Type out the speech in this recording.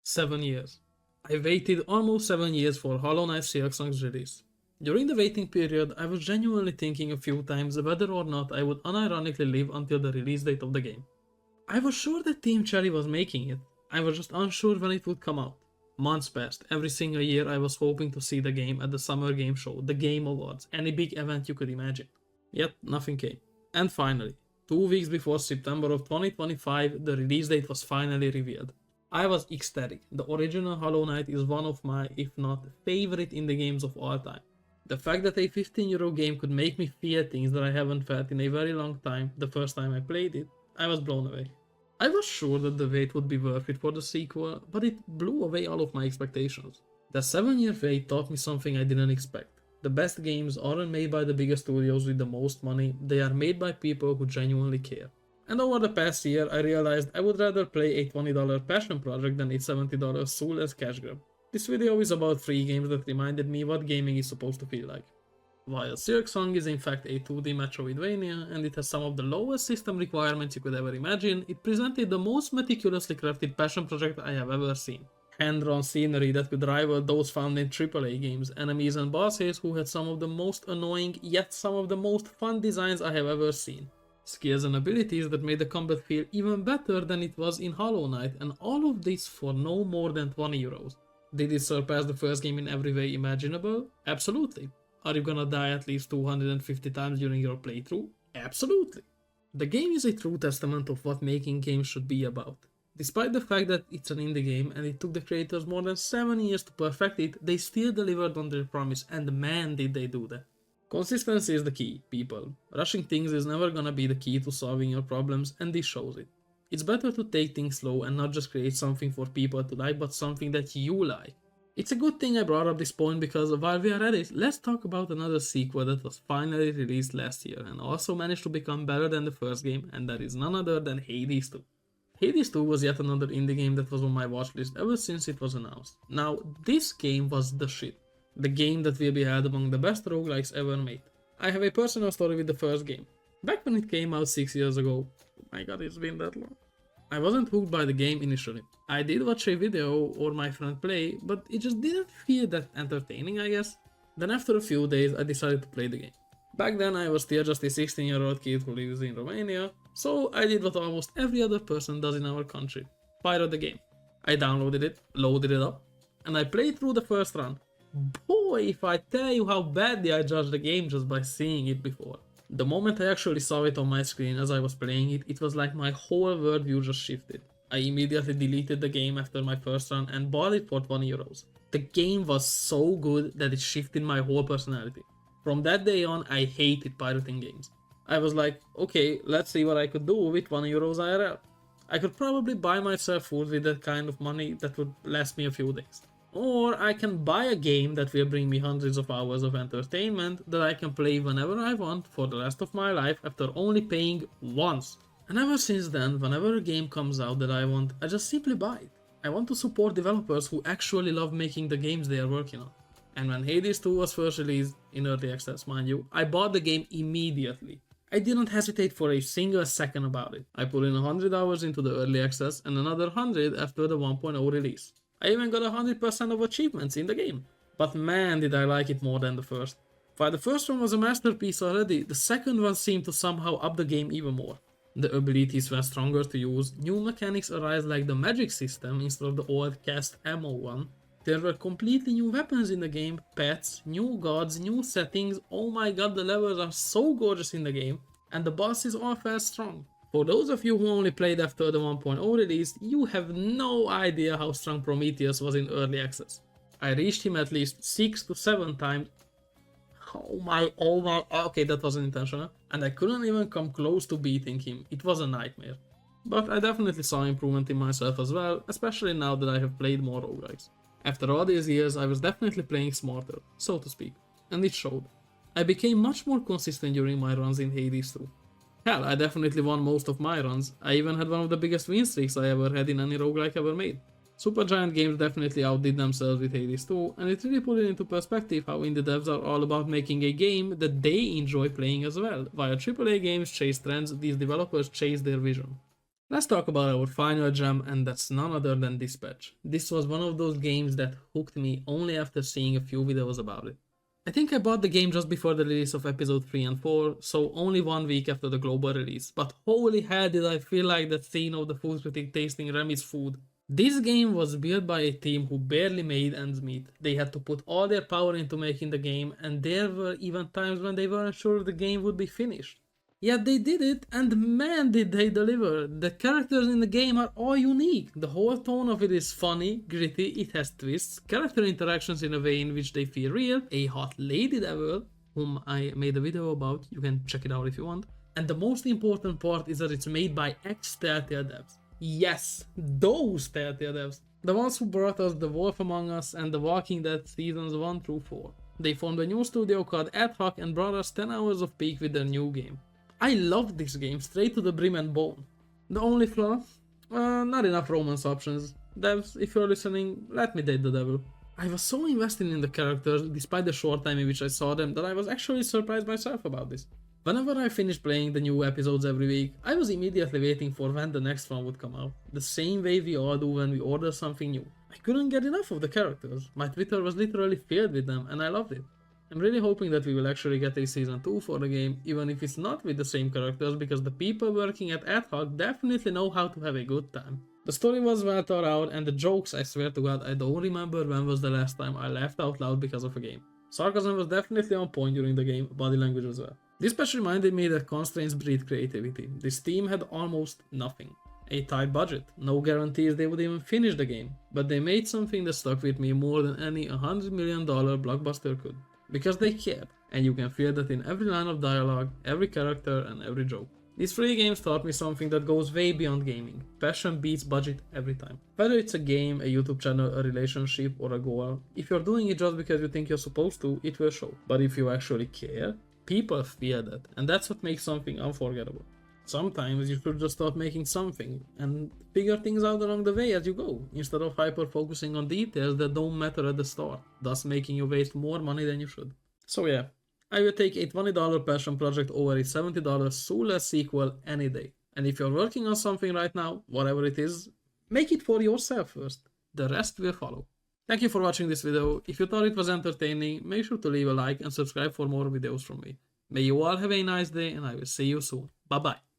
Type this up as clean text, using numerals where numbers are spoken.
7 years. I waited almost 7 years for Hollow Knight Silksong's release. During the waiting period, I was genuinely thinking a few times whether or not I would unironically live until the release date of the game. I was sure that Team Cherry was making it, I was just unsure when it would come out. Months passed, every single year I was hoping to see the game at the Summer Game Show, the Game Awards, any big event you could imagine. Yet, nothing came. And finally, 2 weeks before September of 2025, the release date was finally revealed. I was ecstatic. The original Hollow Knight is one of my, if not favorite indie games of all time. The fact that a €15 game could make me feel things that I haven't felt in a very long time the first time I played it, I was blown away. I was sure that the wait would be worth it for the sequel, but it blew away all of my expectations. The 7-year wait taught me something I didn't expect. The best games aren't made by the biggest studios with the most money, they are made by people who genuinely care. And over the past year, I realized I would rather play a $20 passion project than a $70 soulless cash grab. This video is about 3 games that reminded me what gaming is supposed to feel like. While Silksong is in fact a 2D Metroidvania and it has some of the lowest system requirements you could ever imagine, it presented the most meticulously crafted passion project I have ever seen. Hand-drawn scenery that could rival those found in AAA games, enemies and bosses who had some of the most annoying yet some of the most fun designs I have ever seen. Skills and abilities that made the combat feel even better than it was in Hollow Knight, and all of this for no more than €20. Did it surpass the first game in every way imaginable? Absolutely. Are you gonna die at least 250 times during your playthrough? Absolutely. The game is a true testament of what making games should be about. Despite the fact that it's an indie game and it took the creators more than 7 years to perfect it, they still delivered on their promise, and man did they do that. Consistency is the key, people. Rushing things is never gonna be the key to solving your problems, and this shows it. It's better to take things slow and not just create something for people to like, but something that you like. It's a good thing I brought up this point because while we are at it, let's talk about another sequel that was finally released last year and also managed to become better than the first game, and that is none other than Hades 2. Hades 2 was yet another indie game that was on my watchlist ever since it was announced. Now, this game was the shit. The game that will be held among the best roguelikes ever made. I have a personal story with the first game. Back when it came out 6 years ago, oh my god, it's been that long. I wasn't hooked by the game initially. I did watch a video or my friend play, but it just didn't feel that entertaining, I guess. Then after a few days, I decided to play the game. Back then I was still just a 16-year-old kid who lives in Romania, so I did what almost every other person does in our country. Pirate the game. I downloaded it, loaded it up, and I played through the first run. Boy, if I tell you how badly I judged the game just by seeing it before. The moment I actually saw it on my screen as I was playing it, it was like my whole worldview just shifted. I immediately deleted the game after my first run and bought it for €20. The game was so good that it shifted my whole personality. From that day on, I hated pirating games. I was like, okay, let's see what I could do with €1 IRL. I could probably buy myself food with that kind of money that would last me a few days. Or I can buy a game that will bring me hundreds of hours of entertainment that I can play whenever I want for the rest of my life after only paying once. And ever since then, whenever a game comes out that I want, I just simply buy it. I want to support developers who actually love making the games they are working on. And when Hades 2 was first released, in early access mind you, I bought the game immediately. I didn't hesitate for a single second about it. I put in 100 hours into the early access and another 100 after the 1.0 release. I even got 100% of achievements in the game. But man did I like it more than the first. While the first one was a masterpiece already, the second one seemed to somehow up the game even more. The abilities were stronger to use, new mechanics arise like the magic system instead of the old cast ammo one. There were completely new weapons in the game, pets, new gods, new settings, oh my god, the levels are so gorgeous in the game, and the bosses all felt strong. For those of you who only played after the 1.0 release, you have no idea how strong Prometheus was in early access. I reached him at least 6 to 7 times. Oh my, okay, that wasn't intentional. And I couldn't even come close to beating him, it was a nightmare. But I definitely saw improvement in myself as well, especially now that I have played more roguelikes. After all these years, I was definitely playing smarter, so to speak, and it showed. I became much more consistent during my runs in Hades 2. Hell, I definitely won most of my runs. I even had one of the biggest win streaks I ever had in any roguelike ever made. Supergiant Games definitely outdid themselves with Hades 2, and it really put it into perspective how indie devs are all about making a game that they enjoy playing as well. While AAA games chase trends, these developers chase their vision. Let's talk about our final gem, and that's none other than Dispatch. This was one of those games that hooked me only after seeing a few videos about it. I think I bought the game just before the release of episode 3 and 4, so only 1 week after the global release, but holy hell did I feel like that scene of the food critic tasting Remy's food. This game was built by a team who barely made ends meet. They had to put all their power into making the game, and there were even times when they weren't sure the game would be finished. Yet they did it, and man did they deliver. The characters in the game are all unique. The whole tone of it is funny, gritty, it has twists, character interactions in a way in which they feel real, a hot lady devil, whom I made a video about, you can check it out if you want. And the most important part is that it's made by ex-Telltale devs. Yes, those Telltale devs. The ones who brought us The Wolf Among Us and The Walking Dead seasons 1 through 4. They formed a new studio called Ad Hoc and brought us 10 hours of peak with their new game. I loved this game straight to the brim and bone. The only flaw? Not enough romance options. Devs, if you're listening, let me date the devil. I was so invested in the characters, despite the short time in which I saw them, that I was actually surprised myself about this. Whenever I finished playing the new episodes every week, I was immediately waiting for when the next one would come out. The same way we all do when we order something new. I couldn't get enough of the characters. My Twitter was literally filled with them, and I loved it. I'm really hoping that we will actually get a season 2 for the game, even if it's not with the same characters, because the people working at Ad Hoc definitely know how to have a good time. The story was well thought out, and the jokes, I swear to God, I don't remember when was the last time I laughed out loud because of a game. Sarcasm was definitely on point during the game, body language as well. This patch reminded me that constraints breed creativity. This team had almost nothing. A tight budget, no guarantees they would even finish the game, but they made something that stuck with me more than any $100 million blockbuster could. Because they cared, and you can feel that in every line of dialogue, every character, and every joke. These 3 games taught me something that goes way beyond gaming. Passion beats budget every time. Whether it's a game, a YouTube channel, a relationship, or a goal, if you're doing it just because you think you're supposed to, it will show. But if you actually care, people feel that, and that's what makes something unforgettable. Sometimes you should just start making something, and figure things out along the way as you go, instead of hyper-focusing on details that don't matter at the start, thus making you waste more money than you should. So yeah, I will take a $20 passion project over a $70 soulless sequel any day. And if you're working on something right now, whatever it is, make it for yourself first. The rest will follow. Thank you for watching this video. If you thought it was entertaining, make sure to leave a like and subscribe for more videos from me. May you all have a nice day, and I will see you soon. Bye bye.